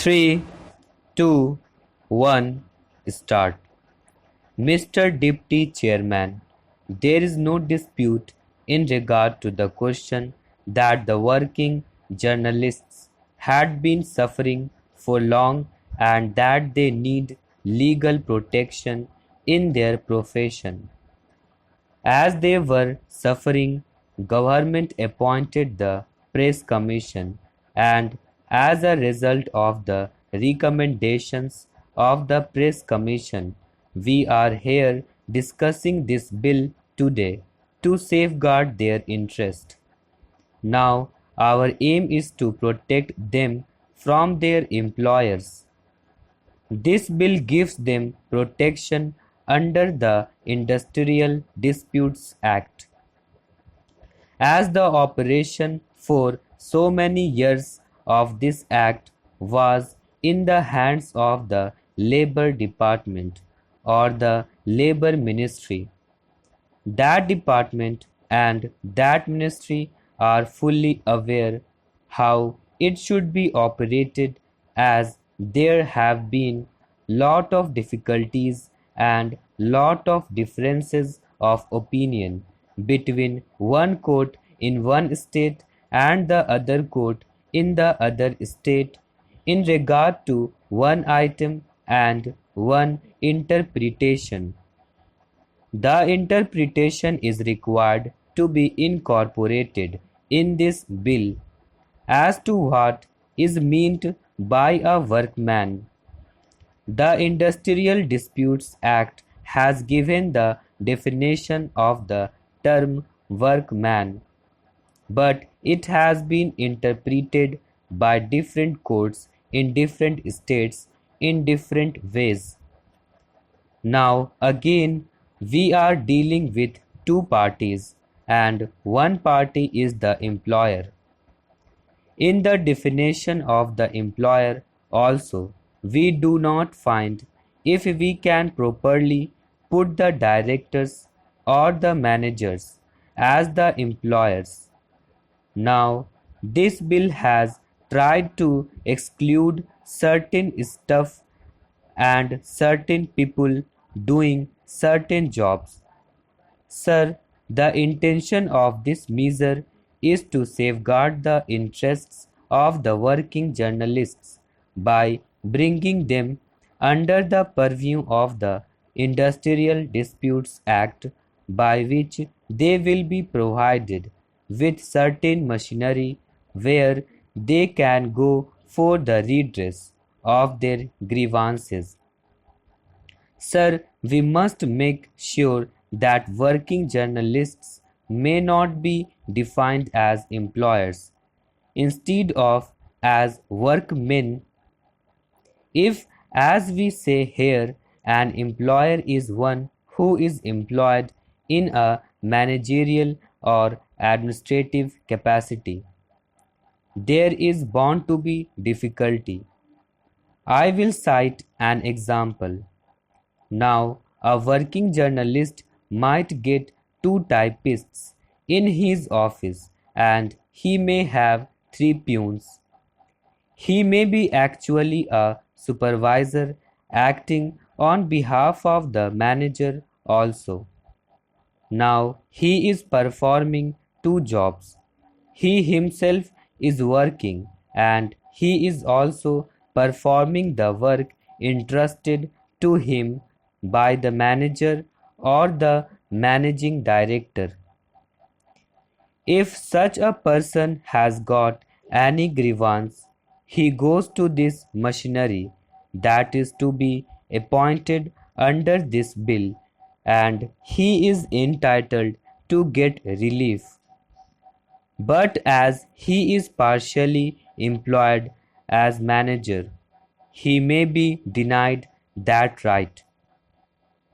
3, 2, 1, start. Mr. Deputy Chairman, there is no dispute in regard to the question that the working journalists had been suffering for long and that they need legal protection in their profession. As they were suffering, government appointed the Press Commission, and as a result of the recommendations of the Press Commission, we are here discussing this bill today to safeguard their interest. Now, our aim is to protect them from their employers. This bill gives them protection under the Industrial Disputes Act. As the operation for so many years of this act was in the hands of the Labor Department or the Labor Ministry, that department and that ministry are fully aware how it should be operated, as there have been lot of difficulties and lot of differences of opinion between one court in one state and the other court in the other state in regard to one item and one interpretation. The interpretation is required to be incorporated in this bill as to what is meant by a workman. The Industrial Disputes Act has given the definition of the term workman, but it has been interpreted by different courts in different states in different ways. Now again, we are dealing with two parties, and one party is the employer. In the definition of the employer also, we do not find if we can properly put the directors or the managers as the employers. Now, this bill has tried to exclude certain stuff and certain people doing certain jobs. Sir, the intention of this measure is to safeguard the interests of the working journalists by bringing them under the purview of the Industrial Disputes Act, by which they will be provided with certain machinery where they can go for the redress of their grievances. Sir, we must make sure that working journalists may not be defined as employers instead of as workmen. If, as we say here, an employer is one who is employed in a managerial or administrative capacity, there is bound to be difficulty. I will cite an example. Now, a working journalist might get two typists in his office and he may have three peons. He may be actually a supervisor acting on behalf of the manager also. Now he is performing two jobs. He himself is working and he is also performing the work entrusted to him by the manager or the managing director. If such a person has got any grievance, he goes to this machinery that is to be appointed under this bill, and he is entitled to get relief. But as he is partially employed as manager, he may be denied that right.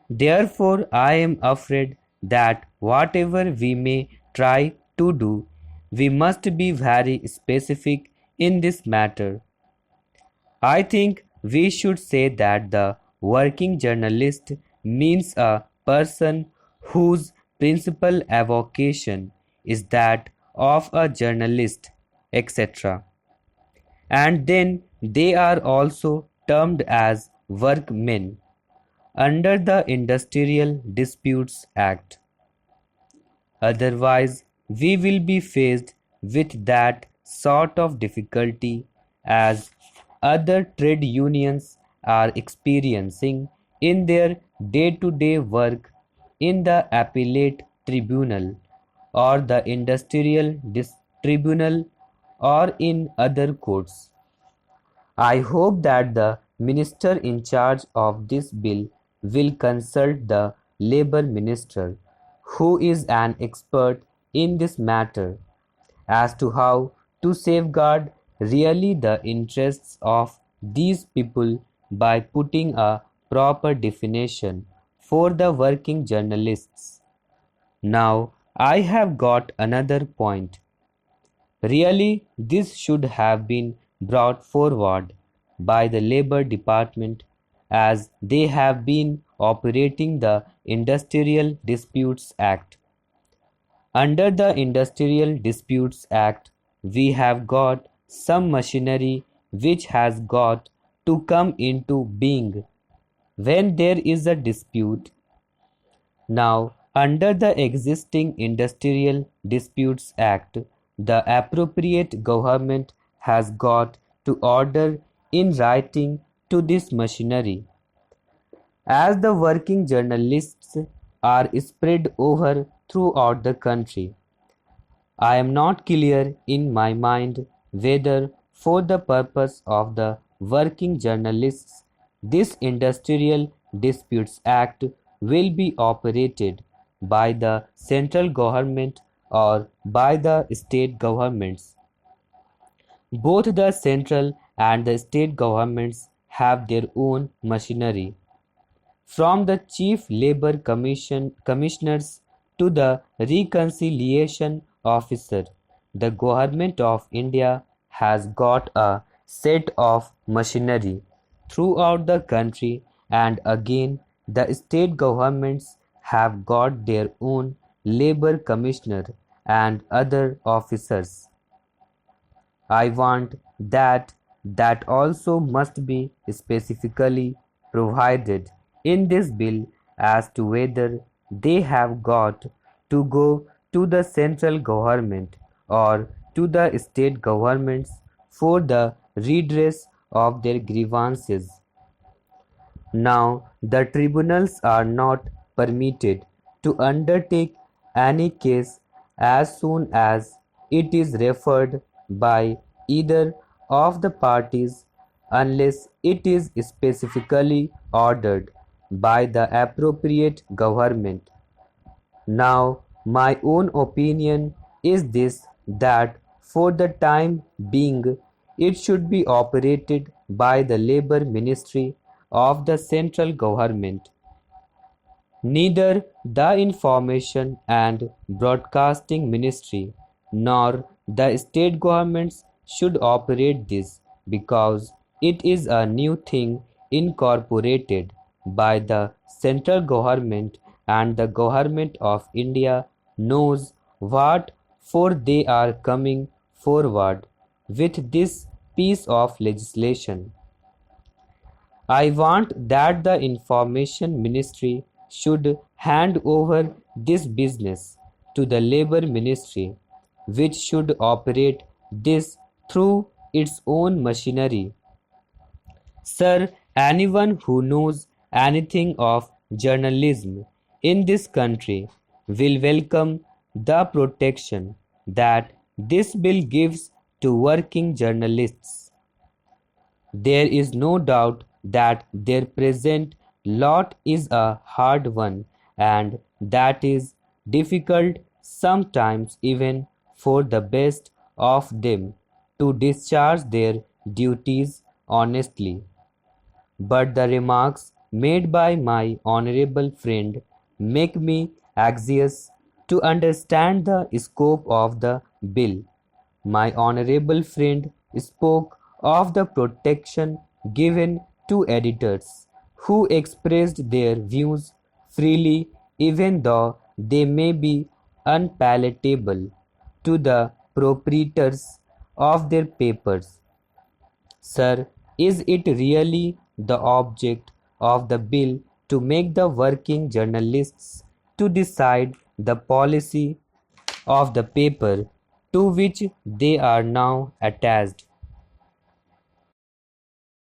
Therefore, I am afraid that whatever we may try to do, we must be very specific in this matter. I think we should say that the working journalist means a person whose principal avocation is that of a journalist, etc. And then They are also termed as workmen under the Industrial Disputes Act. Otherwise, we will be faced with that sort of difficulty as other trade unions are experiencing in their day-to-day work in the appellate tribunal or the industrial tribunal or in other courts. I hope that the minister in charge of this bill will consult the Labour Minister, who is an expert in this matter, as to how to safeguard really the interests of these people by putting a proper definition for the working journalists. Now, I have got another point. Really, this should have been brought forward by the Labour Department as they have been operating the Industrial Disputes Act. Under the Industrial Disputes Act, we have got some machinery which has got to come into being when there is a dispute. Now, under the existing Industrial Disputes Act, the appropriate government has got to order in writing to this machinery. As the working journalists are spread over throughout the country, I am not clear in my mind whether for the purpose of the working journalists this Industrial Disputes Act will be operated by the central government or by the state governments. Both the central and the state governments have their own machinery. From the Chief Labour Commissioners to the Reconciliation Officer, the Government of India has got a set of machinery throughout the country, and again the state governments have got their own Labour Commissioner and other officers. I want that also must be specifically provided in this bill as to whether they have got to go to the central government or to the state governments for the redress of their grievances. Now, the tribunals are not permitted to undertake any case as soon as it is referred by either of the parties unless it is specifically ordered by the appropriate government. Now, my own opinion is this, that for the time being it should be operated by the Labour Ministry of the central government. Neither the Information and Broadcasting Ministry nor the state governments should operate this, because it is a new thing incorporated by the central government, and the government of India knows what for they are coming forward with this piece of legislation. I want that the Information Ministry should hand over this business to the Labour Ministry, which should operate this through its own machinery. Sir, anyone who knows anything of journalism in this country will welcome the protection that this bill gives to working journalists. There is no doubt that their present lot is a hard one, and that is difficult sometimes even for the best of them to discharge their duties honestly. But the remarks made by my honorable friend make me anxious to understand the scope of the bill. My honorable friend spoke of the protection given to editors who expressed their views freely, even though they may be unpalatable to the proprietors of their papers. Sir, Is it really the object of the bill to make the working journalists to decide the policy of the paper to which they are now attached?